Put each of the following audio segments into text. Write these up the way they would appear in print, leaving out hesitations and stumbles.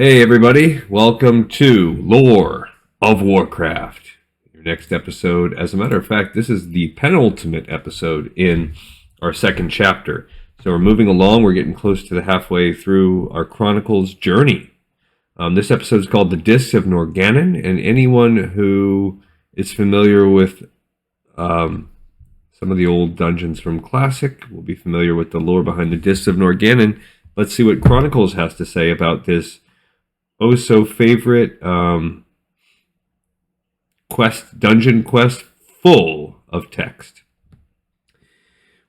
Hey everybody, welcome to Lore of Warcraft. Your next episode, as a matter of fact, this is the penultimate episode in our second chapter. So we're moving along, we're getting close to the halfway through our Chronicles journey. This episode is called The Discs of Norgannon, and anyone who is familiar with some of the old dungeons from Classic will be familiar with the lore behind the Discs of Norgannon. Let's see what Chronicles has to say about this favorite dungeon quest full of text.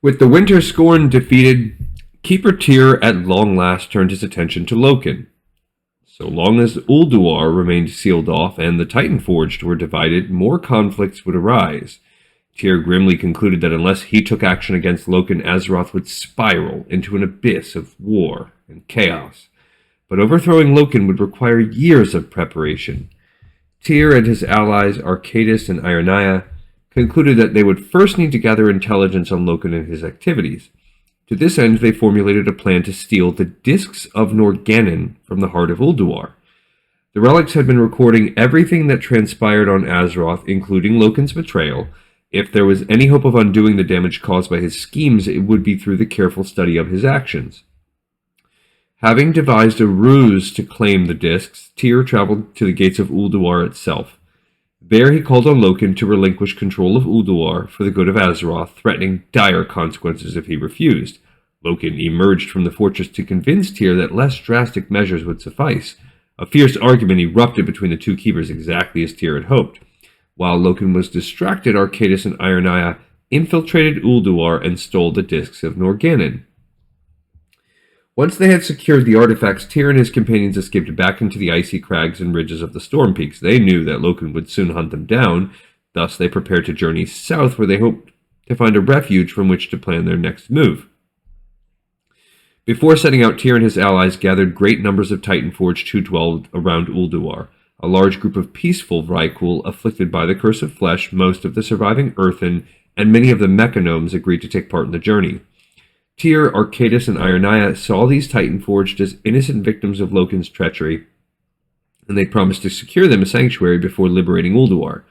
With the Winter Scorn defeated, Keeper Tyr at long last turned his attention to Loken. So long as Ulduar remained sealed off and the Titanforged were divided, more conflicts would arise. Tyr grimly concluded that unless he took action against Loken, Azeroth would spiral into an abyss of war and chaos. But overthrowing Loken would require years of preparation. Tyr and his allies Arcadis and Ironia concluded that they would first need to gather intelligence on Loken and his activities. To this end, they formulated a plan to steal the Discs of Norgannon from the heart of Ulduar. The relics had been recording everything that transpired on Azeroth, including Loken's betrayal. If there was any hope of undoing the damage caused by his schemes, it would be through the careful study of his actions. Having devised a ruse to claim the discs, Tyr traveled to the gates of Ulduar itself. There he called on Loken to relinquish control of Ulduar for the good of Azeroth, threatening dire consequences if he refused. Loken emerged from the fortress to convince Tyr that less drastic measures would suffice. A fierce argument erupted between the two keepers, exactly as Tyr had hoped. While Loken was distracted, Arcadis and Ironia infiltrated Ulduar and stole the Discs of Norgannon. Once they had secured the artifacts, Tyr and his companions escaped back into the icy crags and ridges of the Storm Peaks. They knew that Loken would soon hunt them down, thus they prepared to journey south, where they hoped to find a refuge from which to plan their next move. Before setting out, Tyr and his allies gathered great numbers of Titanforged who dwelled around Ulduar. A large group of peaceful Vrykul afflicted by the Curse of Flesh, most of the surviving Earthen, and many of the Mechanomes agreed to take part in the journey. Tyr, Arcadis, and Ironia saw these Titanforged as innocent victims of Loken's treachery, and they promised to secure them a sanctuary before liberating Ulduar.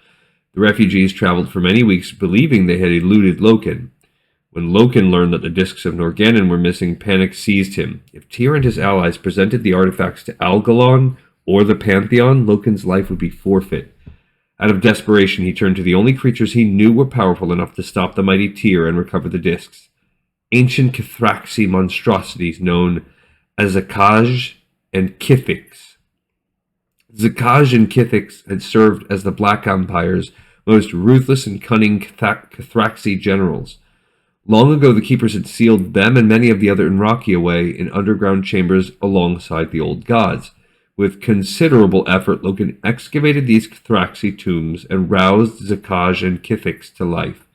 The refugees traveled for many weeks, believing they had eluded Loken. When Loken learned that the Discs of Norgannon were missing, panic seized him. If Tyr and his allies presented the artifacts to Algalon or the Pantheon, Loken's life would be forfeit. Out of desperation, he turned to the only creatures he knew were powerful enough to stop the mighty Tyr and recover the discs. Ancient Cathraxi monstrosities known as Zakaj and Kithix. Zakaj and Kithix had served as the Black Empire's most ruthless and cunning Cathraxi generals. Long ago, the Keepers had sealed them and many of the other Inraki away in underground chambers alongside the old gods. With considerable effort, Loken excavated these Cathraxi tombs and roused Zakaj and Kithix to life.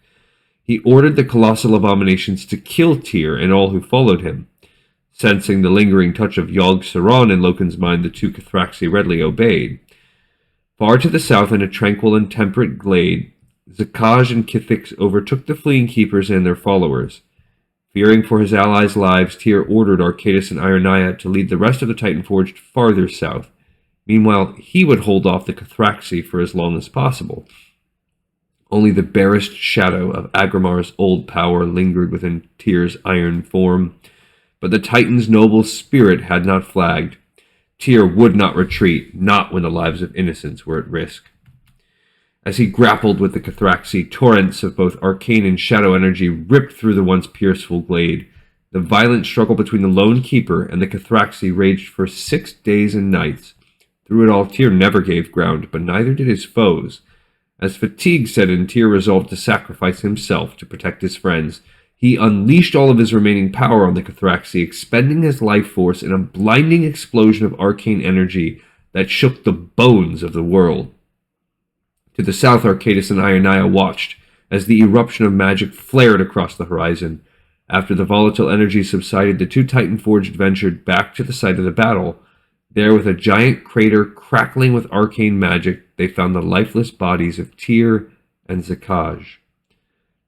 He ordered the colossal abominations to kill Tyr and all who followed him. Sensing the lingering touch of Yogg-Saron in Loken's mind, the two Cathraxi readily obeyed. Far to the south, in a tranquil and temperate glade, Zakaj and Kithix overtook the fleeing keepers and their followers. Fearing for his allies' lives, Tyr ordered Arcadis and Ironia to lead the rest of the Titanforged farther south. Meanwhile, he would hold off the Cathraxi for as long as possible. Only the barest shadow of Agrimar's old power lingered within Tyr's iron form, but the Titan's noble spirit had not flagged. Tyr would not retreat, not when the lives of innocents were at risk. As he grappled with the Cathraxi, torrents of both arcane and shadow energy ripped through the once pierceful glade. The violent struggle between the lone keeper and the Cathraxi raged for 6 days and nights. Through it all, Tyr never gave ground, but neither did his foes. As fatigue set in, Tyr resolved to sacrifice himself to protect his friends. He unleashed all of his remaining power on the Cathraxi, expending his life force in a blinding explosion of arcane energy that shook the bones of the world. To the south, Arcadis and Ironia watched as the eruption of magic flared across the horizon. After the volatile energy subsided, the two Titanforged ventured back to the site of the battle. There, with a giant crater crackling with arcane magic, they found the lifeless bodies of Tyr and Zakaj.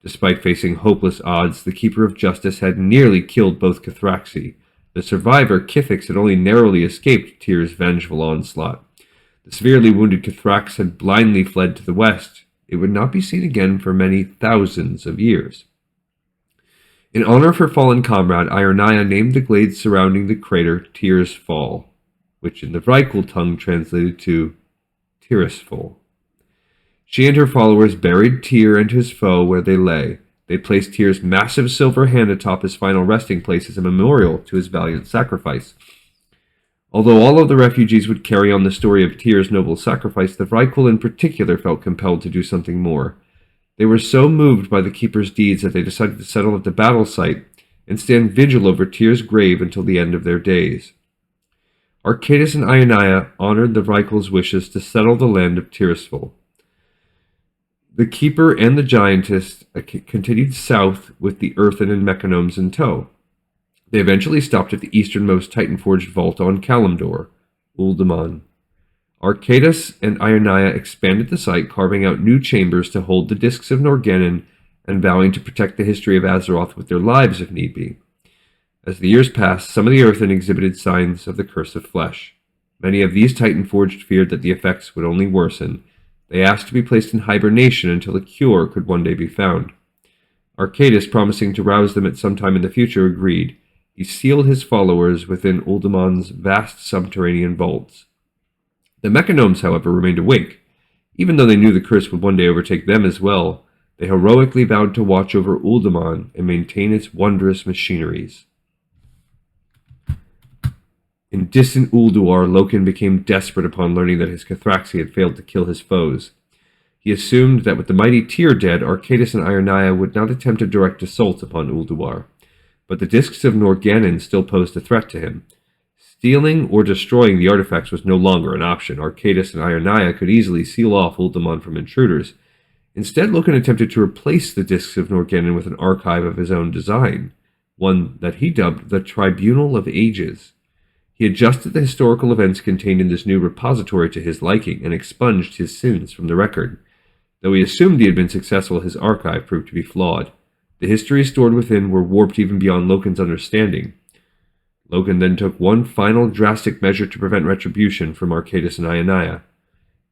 Despite facing hopeless odds, the Keeper of Justice had nearly killed both Cathraxi. The survivor, Kithix, had only narrowly escaped Tyr's vengeful onslaught. The severely wounded Kithrax had blindly fled to the west. It would not be seen again for many thousands of years. In honor of her fallen comrade, Ironaya named the glades surrounding the crater Tirisfal, which in the Vrykul tongue translated to Tirisfal. She and her followers buried Tyr and his foe where they lay. They placed Tyr's massive silver hand atop his final resting place as a memorial to his valiant sacrifice. Although all of the refugees would carry on the story of Tyr's noble sacrifice, the Vrykul in particular felt compelled to do something more. They were so moved by the Keeper's deeds that they decided to settle at the battle site and stand vigil over Tyr's grave until the end of their days. Arcadis and Ironaya honored the Vrykul's wishes to settle the land of Tirisfal. The Keeper and the Giantess continued south with the Earthen and Mechanomes in tow. They eventually stopped at the easternmost Titan-forged vault on Kalimdor, Uldaman. Arcadis and Ironaya expanded the site, carving out new chambers to hold the discs of Norgannon and vowing to protect the history of Azeroth with their lives if need be. As the years passed, some of the Earthen exhibited signs of the Curse of Flesh. Many of these Titan-forged feared that the effects would only worsen. They asked to be placed in hibernation until a cure could one day be found. Arcadis, promising to rouse them at some time in the future, agreed. He sealed his followers within Uldaman's vast subterranean vaults. The Mechanomes, however, remained awake. Even though they knew the curse would one day overtake them as well, they heroically vowed to watch over Uldaman and maintain its wondrous machineries. In distant Ulduar, Loken became desperate upon learning that his Kithraxi had failed to kill his foes. He assumed that with the mighty Tyr dead, Arcadis and Ironaya would not attempt a direct assault upon Ulduar. But the discs of Norgannon still posed a threat to him. Stealing or destroying the artifacts was no longer an option. Arcadis and Ironaya could easily seal off Uldaman from intruders. Instead, Loken attempted to replace the discs of Norgannon with an archive of his own design, one that he dubbed the Tribunal of Ages. He adjusted the historical events contained in this new repository to his liking and expunged his sins from the record. Though he assumed he had been successful, his archive proved to be flawed. The histories stored within were warped even beyond Loken's understanding. Loken then took one final drastic measure to prevent retribution from Arcadis and Ironaya.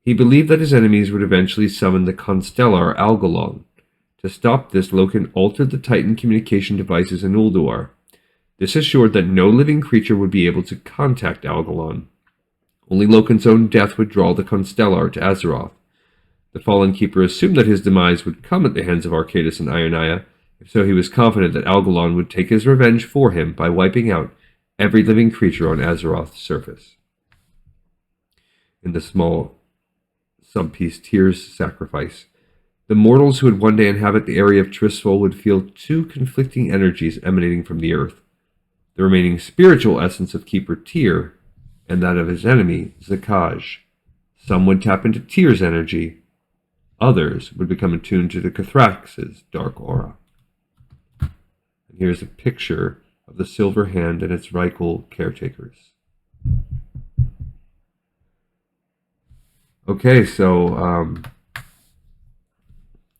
He believed that his enemies would eventually summon the Constellar Algalon. To stop this, Loken altered the Titan communication devices in Ulduar. This assured that no living creature would be able to contact Algalon. Only Loken's own death would draw the Constellar to Azeroth. The Fallen Keeper assumed that his demise would come at the hands of Arcadis and Ironaya. If so, he was confident that Algalon would take his revenge for him by wiping out every living creature on Azeroth's surface. In the small sub-piece Tyr's Sacrifice, the mortals who would one day inhabit the area of Tirisfal would feel two conflicting energies emanating from the earth. The remaining spiritual essence of Keeper Tyr, and that of his enemy, Zakaj. Some would tap into Tyr's energy. Others would become attuned to the Kithrax's dark aura. And here's a picture of the Silver Hand and its Vrykul caretakers. Okay, so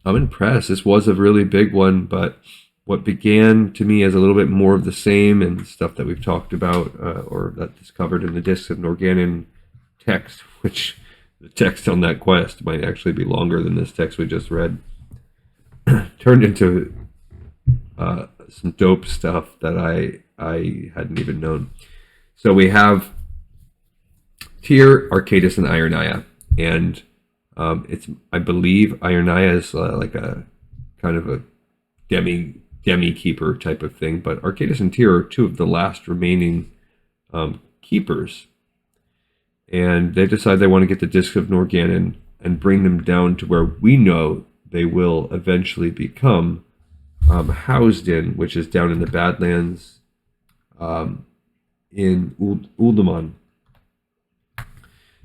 I'm impressed. This was a really big one, but what began to me as a little bit more of the same and stuff that we've talked about or that is covered in the Discs of Norgannon text, which the text on that quest might actually be longer than this text we just read, turned into some dope stuff that I hadn't even known. So we have Tyr, Arcadis, and Ironaya, and I believe Ironaya is like a kind of a demi keeper type of thing, but Arcadis and Tyr are two of the last remaining keepers, and they decide they want to get the Discs of Norgannon and bring them down to where we know they will eventually become housed in, which is down in the Badlands in Uldaman.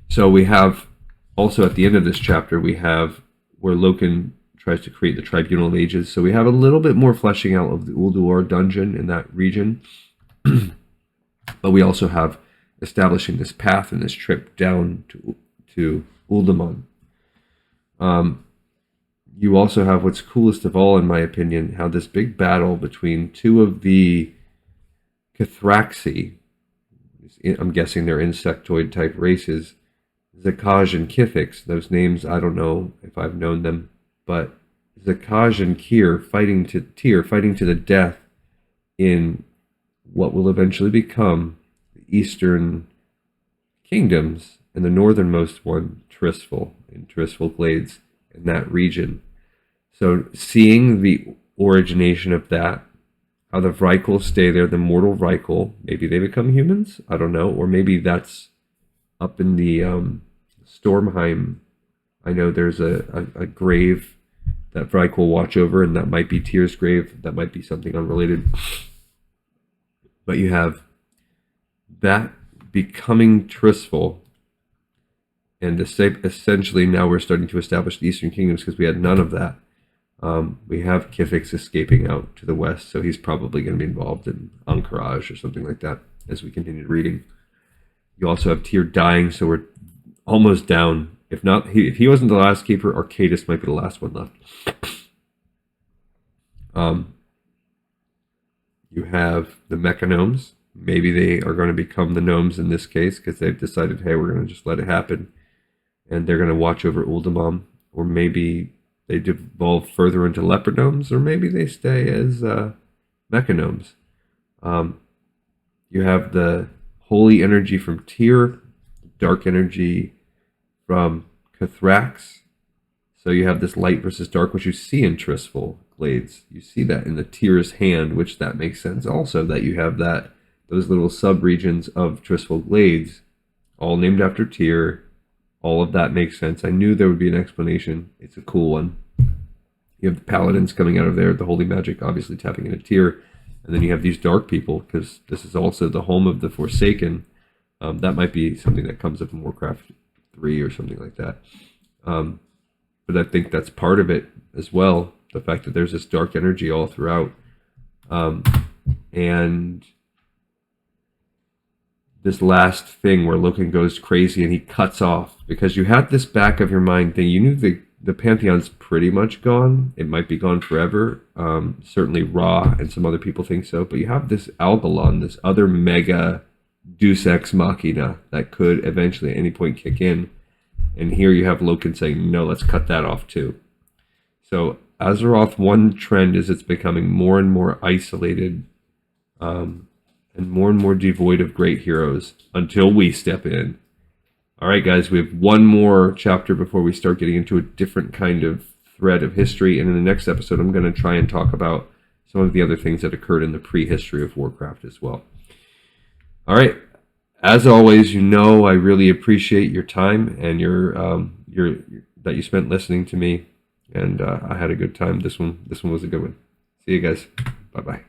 So we have also at the end of this chapter, we have where Loken tries to create the Tribunal of Ages. So we have a little bit more fleshing out of the Ulduar dungeon in that region. But we also have establishing this path and this trip down to Uldaman. You also have what's coolest of all, in my opinion, how this big battle between two of the Kithraxi I'm guessing they're insectoid type races. Zakaj and Kithix, those names, I don't know if I've known them, but Zakaj and Tyr fighting to the death in what will eventually become the Eastern Kingdoms, and the northernmost one, Tirisfal, in Tirisfal Glades, in that region. So seeing the origination of that, how the Vrykul stay there, the mortal Vrykul, maybe they become humans, I don't know, or maybe that's up in the Stormheim. I know there's a grave that Vrykul watch over, and that might be Tyr's grave, that might be something unrelated. But you have that becoming Tirisfal, and essentially now we're starting to establish the Eastern Kingdoms because we had none of that. We have Kithix escaping out to the west, so he's probably going to be involved in Ankaraj or something like that as we continue reading. You also have Tyr dying, so we're almost down. If he wasn't the last keeper, Arcadis might be the last one left. You have the Mechanomes. Maybe they are going to become the gnomes in this case because they've decided, hey, we're going to just let it happen. And they're going to watch over Uldaman. Or maybe they devolve further into leopardomes, or maybe they stay as Mechanomes. You have the holy energy from Tyr, dark energy from Cathrax. So you have this light versus dark, which you see in Tirisfal Glades. You see that in the Tyr's hand, which that makes sense also, that you have those little sub-regions of Tirisfal Glades, all named after Tyr. All of that makes sense. I knew there would be an explanation. It's a cool one. You have the paladins coming out of there, the holy magic obviously tapping into Tyr. And then you have these dark people, because this is also the home of the Forsaken. That might be something that comes up in Warcraft 3 or something like that. But I think that's part of it as well. The fact that there's this dark energy all throughout. And this last thing where Loken goes crazy and he cuts off, because you had this back of your mind thing. You knew the Pantheon's pretty much gone. It might be gone forever. Certainly Ra and some other people think so. But you have this Algalon, this other mega Deus Ex Machina that could eventually at any point kick in. And here you have Loken saying, no, let's cut that off too. So Azeroth, one trend is it's becoming more and more isolated, and more devoid of great heroes until we step in. All right, guys, we have one more chapter before we start getting into a different kind of thread of history. And in the next episode, I'm going to try and talk about some of the other things that occurred in the prehistory of Warcraft as well. All right. As always, you know I really appreciate your time and your that you spent listening to me, and I had a good time. This one was a good one. See you guys. Bye bye.